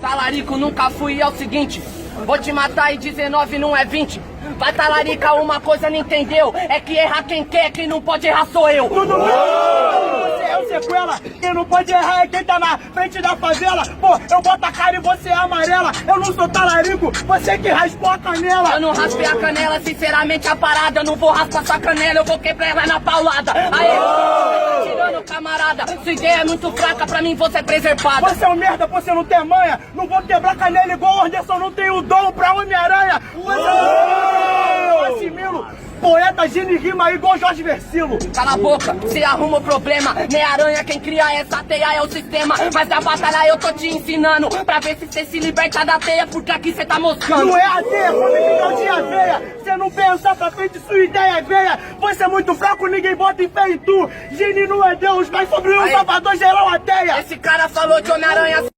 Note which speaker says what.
Speaker 1: Talarico nunca fui, é o seguinte, vou te matar e 19 não é 20. Vai talarica, uma coisa não entendeu, é que errar quem quer, quem não pode errar sou eu.
Speaker 2: Tudo bem? Você é o sequela, quem não pode errar é quem tá na frente da favela. Pô, eu boto a cara e você é amarela. Eu não sou talarico, você que raspou a canela.
Speaker 1: Eu não raspei a canela, sinceramente a parada, eu não vou raspar sua canela, eu vou quebrar ela na paulada. Aê, tá tirando camarada, sua ideia é muito fraca, pra mim você é preservada.
Speaker 2: Você é um merda, você não tem manha. Não vou quebrar canela igual o Anderson, não tem o dom pra Homem-Aranha. Você é um assimilo. Poeta Gini rima igual Jorge Versilo.
Speaker 1: Cala a boca, cê arruma o problema. Nem aranha, quem cria essa teia é o sistema. Mas na batalha eu tô te ensinando pra ver se cê se liberta da teia, porque aqui cê tá moscando.
Speaker 2: Não é a teia, quando é que de aveia. Cê não pensa pra frente, sua ideia é veia. Você é muito fraco, ninguém bota em fé em tu. Gini não é Deus, mas sobre um salvador geral a teia.
Speaker 1: Esse cara falou de Homem-Aranha.